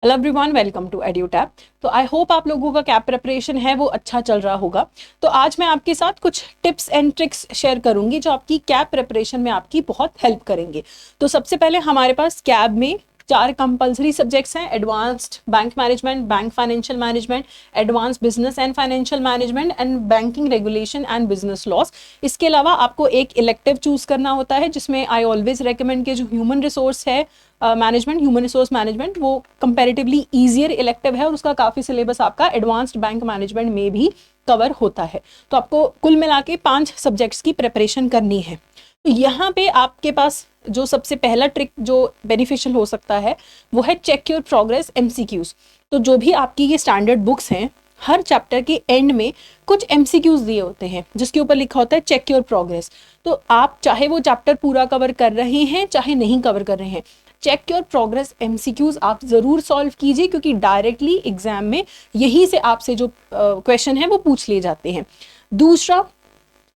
Hello everyone, welcome to EduTap. तो I hope आप लोगों का कैप प्रिपरेशन है वो अच्छा चल रहा होगा। तो आज मैं आपके साथ कुछ टिप्स एंड ट्रिक्स शेयर करूंगी जो आपकी कैप प्रिपरेशन में आपकी बहुत हेल्प करेंगे। तो सबसे पहले हमारे पास कैप में 4 कंपलसरी सब्जेक्ट्स हैं: advanced bank management, bank financial management, advance business and financial management and banking regulation and business loss. इसके अलावा आपको एक इलेक्टिव चूज करना होता है जिसमें आई ऑलवेज रेकमेंड के जो ह्यूमन रिसोर्स है मैनेजमेंट, ह्यूमन रिसोर्स मैनेजमेंट, वो कंपैरेटिवली ईजियर इलेक्टिव है और उसका काफ़ी सिलेबस आपका एडवांस्ड बैंक मैनेजमेंट में भी कवर होता है। तो आपको कुल मिला के 5 सब्जेक्ट्स की प्रिपरेशन करनी है। तो यहाँ पे आपके पास जो सबसे पहला ट्रिक जो बेनिफिशियल हो सकता है वो है चेक योर प्रोग्रेस एमसीक्यूज। तो जो भी आपकी ये स्टैंडर्ड बुक्स हैं, हर चैप्टर के एंड में कुछ एमसीक्यूज दिए होते हैं जिसके ऊपर लिखा होता है चेक योर प्रोग्रेस। तो आप चाहे वो चैप्टर पूरा कवर कर रहे हैं चाहे नहीं कवर कर रहे हैं, चेक योर प्रोग्रेस एमसीक्यूज आप जरूर सॉल्व कीजिए, क्योंकि डायरेक्टली एग्जाम में यहीं से आपसे जो क्वेश्चन है वो पूछ लिए जाते हैं। दूसरा,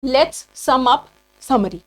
let's sum up summary.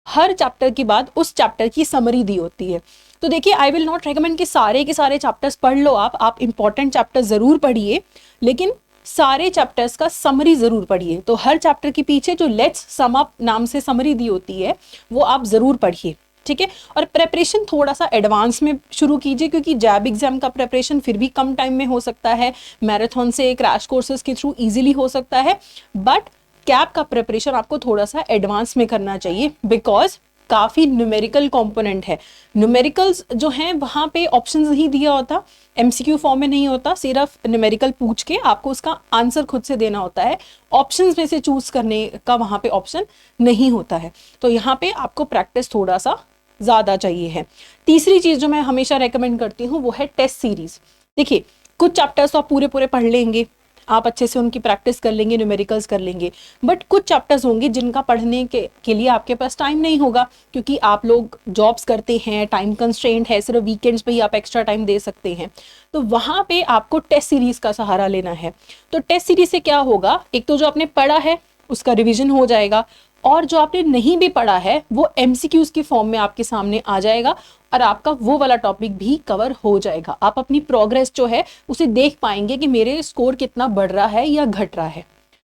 Her chapter के बाद उस चैप्टर की समरी दी होती है। तो देखिए, आई विल नॉट रेकमेंड कि सारे के सारे चैप्टर्स पढ़ लो, आप इंपॉर्टेंट चैप्टर जरूर पढ़िए, लेकिन सारे चैप्टर्स का समरी जरूर पढ़िए। तो हर चैप्टर के पीछे जो लेट्स सम अप नाम से समरी दी होती है वो आप जरूर पढ़िए, ठीक है। और प्रेपरेशन थोड़ा सा एडवांस में शुरू कीजिए, क्योंकि जैब एग्जाम का प्रेपरेशन फिर भी कम टाइम में हो सकता है, मैराथन से क्रैश कोर्सेज के थ्रू इजीली हो सकता है, बट कैप का प्रेपरेशन आपको थोड़ा सा एडवांस में करना चाहिए, बिकॉज काफ़ी न्यूमेरिकल कंपोनेंट है। न्यूमेरिकल्स जो हैं वहाँ पे ऑप्शंस ही दिया होता, एमसीक्यू फॉर्म में नहीं होता, सिर्फ न्यूमेरिकल पूछ के आपको उसका आंसर खुद से देना होता है, ऑप्शंस में से चूज करने का वहाँ पे ऑप्शन नहीं होता है। तो यहाँ पे आपको प्रैक्टिस थोड़ा सा ज़्यादा चाहिए है। तीसरी चीज़ जो मैं हमेशा रेकमेंड करती हूँ वो है टेस्ट सीरीज। देखिए, कुछ चैप्टर्स तो आप पूरे पूरे पढ़ लेंगे, आप अच्छे से उनकी प्रैक्टिस कर लेंगे, न्यूमेरिकल्स कर लेंगे, बट कुछ चैप्टर्स होंगे जिनका पढ़ने के लिए आपके पास टाइम नहीं होगा, क्योंकि आप लोग जॉब्स करते हैं, टाइम कंस्ट्रेंट है, सिर्फ वीकेंड्स पे ही आप एक्स्ट्रा टाइम दे सकते हैं। तो वहाँ पे आपको टेस्ट सीरीज का सहारा लेना है। तो टेस्ट सीरीज से क्या होगा, एक तो जो आपने पढ़ा है उसका रिविजन हो जाएगा, और जो आपने नहीं भी पढ़ा है वो एमसीक्यूज की फॉर्म में आपके सामने आ जाएगा और आपका वो वाला टॉपिक भी कवर हो जाएगा। आप अपनी प्रोग्रेस जो है उसे देख पाएंगे कि मेरे स्कोर कितना बढ़ रहा है या घट रहा है।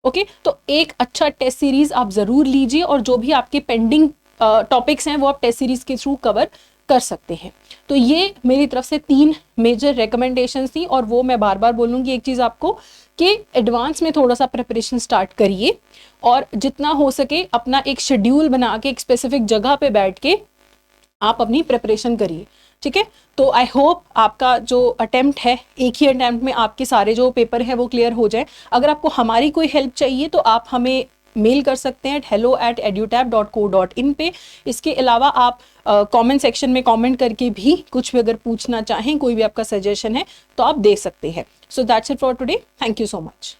ओके, तो एक अच्छा टेस्ट सीरीज आप जरूर लीजिए, और जो भी आपके पेंडिंग टॉपिक्स हैं वो आप टेस्ट सीरीज के थ्रू कवर कर सकते हैं। तो ये मेरी तरफ से 3 मेजर रिकमेंडेशंस थी, और वो मैं बार बार बोलूँगी एक चीज़ आपको कि एडवांस में थोड़ा सा प्रिपरेशन स्टार्ट करिए, और जितना हो सके अपना एक शेड्यूल बना के एक स्पेसिफिक जगह पे बैठ के आप अपनी प्रिपरेशन करिए, ठीक है। तो आई होप आपका जो अटेम्प्ट है, एक ही अटेम्प्ट में आपके सारे जो पेपर है वो क्लियर हो जाए। अगर आपको हमारी कोई हेल्प चाहिए तो आप हमें मेल कर सकते हैं hello@edutap.co.in पे। इसके अलावा आप कमेंट सेक्शन में कमेंट करके भी कुछ भी अगर पूछना चाहें, कोई भी आपका सजेशन है तो आप दे सकते हैं। So that's it for today. Thank you so much.